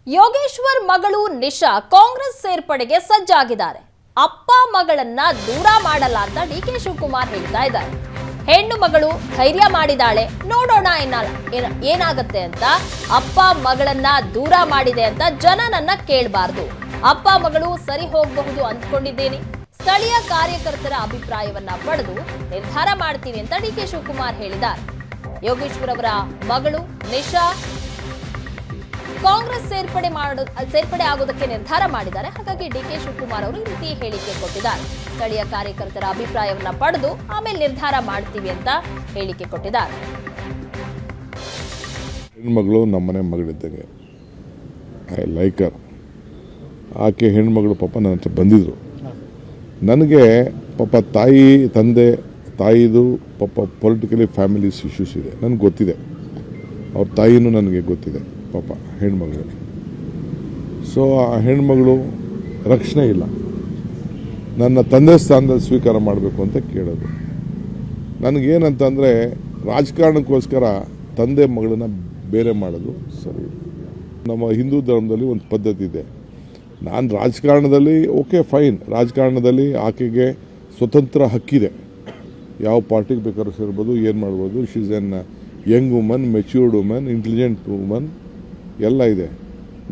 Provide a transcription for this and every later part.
ಯೋಗೇಶ್ವರ್ ಮಗಳು ನಿಶಾ ಕಾಂಗ್ರೆಸ್ ಸೇರ್ಪಡೆಗೆ ಸಜ್ಜಾಗಿದ್ದಾರೆ. ಅಪ್ಪ ಮಗಳನ್ನ ದೂರ ಮಾಡಲ್ಲ ಅಂತ ಡಿಕೆ ಶಿವಕುಮಾರ್ ಹೇಳ್ತಾ ಇದ್ದಾರೆ. ಹೆಣ್ಣು ಮಗಳು ಧೈರ್ಯ ಮಾಡಿದಾಳೆ, ನೋಡೋಣ ಏನಾಗುತ್ತೆ ಅಂತ. ಅಪ್ಪ ಮಗಳನ್ನ ದೂರ ಮಾಡಿದೆ ಅಂತ ಜನ ನನ್ನ ಕೇಳಬಾರ್ದು. ಅಪ್ಪ ಮಗಳು ಸರಿ ಹೋಗಬಹುದು ಅಂದ್ಕೊಂಡಿದ್ದೇನೆ. ಸ್ಥಳೀಯ ಕಾರ್ಯಕರ್ತರ ಅಭಿಪ್ರಾಯವನ್ನ ಪಡೆದು ನಿರ್ಧಾರ ಮಾಡ್ತೀನಿ ಅಂತ ಡಿಕೆ ಶಿವಕುಮಾರ್ ಹೇಳಿದ್ದಾರೆ. ಯೋಗೇಶ್ವರ್ ಅವರ ಮಗಳು ನಿಶಾ ಕಾಂಗ್ರೆಸ್ ಸೇರ್ಪಡೆ ಆಗೋದಕ್ಕೆ ನಿರ್ಧಾರ ಮಾಡಿದ್ದಾರೆ. ಹಾಗಾಗಿ ಡಿಕೆ ಶಿವಕುಮಾರ್ ಅವರು ಈ ರೀತಿ ಹೇಳಿಕೆ ಕೊಟ್ಟಿದ್ದಾರೆ. ಸ್ಥಳೀಯ ಕಾರ್ಯಕರ್ತರ ಅಭಿಪ್ರಾಯವನ್ನ ಪಡೆದು ಆಮೇಲೆ ನಿರ್ಧಾರ ಮಾಡ್ತೀವಿ ಅಂತ ಹೇಳಿಕೆ ಕೊಟ್ಟಿದ್ದಾರೆ. ಹೆಣ್ಮಗಳು ನಮ್ಮನೆ ಮಗಳಿದ್ದಂಗೆ, ಐ ಲೈಕ್ ಹರ್. ಆಕೆ ಹೆಣ್ಮಗಳು ಪಾಪ ನನ್ನ ಹತ್ರ ಬಂದಿದ್ರು. ನನಗೆ ಪಾಪ ತಾಯಿದು ಪಾಪ ಪೊಲಿಟಿಕಲಿ ಫ್ಯಾಮಿಲೀಸ್ ಇಶ್ಯೂಸ್ ಇದೆ, ನನಗೆ ಗೊತ್ತಿದೆ. ಅವ್ರ ತಾಯಿನೂ ನನಗೆ ಗೊತ್ತಿದೆ ಪಾಪ ಹೆಣ್ಮಗಳು. ಸೊ ಆ ಹೆಣ್ಮಗಳು ರಕ್ಷಣೆ ಇಲ್ಲ. ನನ್ನ ತಂದೆ ಸ್ಥಾನದಲ್ಲಿ ಸ್ವೀಕಾರ ಮಾಡಬೇಕು ಅಂತ ಕೇಳೋದು. ನನಗೇನಂತಂದರೆ, ರಾಜಕಾರಣಕ್ಕೋಸ್ಕರ ತಂದೆ ಮಗಳನ್ನ ಬೇರೆ ಮಾಡೋದು ಸರಿ. ನಮ್ಮ ಹಿಂದೂ ಧರ್ಮದಲ್ಲಿ ಒಂದು ಪದ್ಧತಿ ಇದೆ. ನಾನು ರಾಜಕಾರಣದಲ್ಲಿ ಓಕೆ ಫೈನ್, ರಾಜಕಾರಣದಲ್ಲಿ ಆಕೆಗೆ ಸ್ವತಂತ್ರ ಹಕ್ಕಿದೆ. ಯಾವ ಪಾರ್ಟಿಗೆ ಬೇಕಾದ್ರೂ ಸೇರ್ಬೋದು, ಏನು ಮಾಡ್ಬೋದು. She is N Young woman, matured woman, intelligent woman ಎಲ್ಲ ಇದೆ.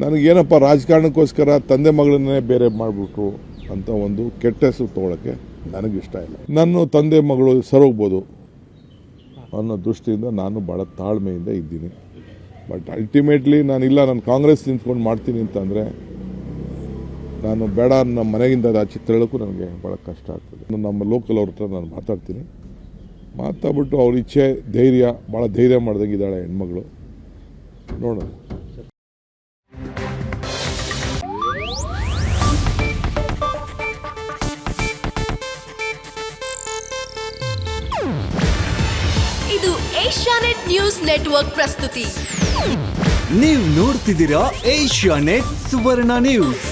ನನಗೇನಪ್ಪ, ರಾಜಕಾರಣಕ್ಕೋಸ್ಕರ ತಂದೆ ಮಗಳನ್ನೇ ಬೇರೆ ಮಾಡಿಬಿಟ್ರು ಅಂತ ಒಂದು ಕೆಟ್ಟ ಹೆಸರು ತೊಗೊಳಕ್ಕೆ ನನಗಿಷ್ಟ ಇಲ್ಲ. ನನ್ನ ತಂದೆ ಮಗಳು ಸರೋಗ್ಬೋದು ಅನ್ನೋ ದೃಷ್ಟಿಯಿಂದ ನಾನು ಭಾಳ ತಾಳ್ಮೆಯಿಂದ ಇದ್ದೀನಿ. ಬಟ್ ಅಲ್ಟಿಮೇಟ್ಲಿ ನಾನು ಕಾಂಗ್ರೆಸ್ ನಿಂತ್ಕೊಂಡು ಮಾಡ್ತೀನಿ ಅಂತಂದರೆ, ನಾನು ಬೇಡ, ನಮ್ಮ ಮನೆಯಿಂದ ಆಚೆ ತೆರಳಕ್ಕೂ ನನಗೆ ಭಾಳ ಕಷ್ಟ ಆಗ್ತದೆ. ನಮ್ಮ ಲೋಕಲ್ ಅವ್ರ ಹತ್ರ ನಾನು ಮಾತಾಡ್ಬಿಟ್ಟು ಅವ್ರ ಇಚ್ಛೆ, ಭಾಳ ಧೈರ್ಯ ಮಾಡ್ದಂಗಿದ್ದಾಳೆ ಹೆಣ್ಮಗಳು. ನೋಡೋಣ. ಇದು ಏಷ್ಯಾನೆಟ್ ನ್ಯೂಸ್ ನೆಟ್ವರ್ಕ್ ಪ್ರಸ್ತುತಿ. ನೀವು ನೋಡ್ತಿದ್ದೀರಾ ಏಷ್ಯಾನೆಟ್ ಸುವರ್ಣ ನ್ಯೂಸ್.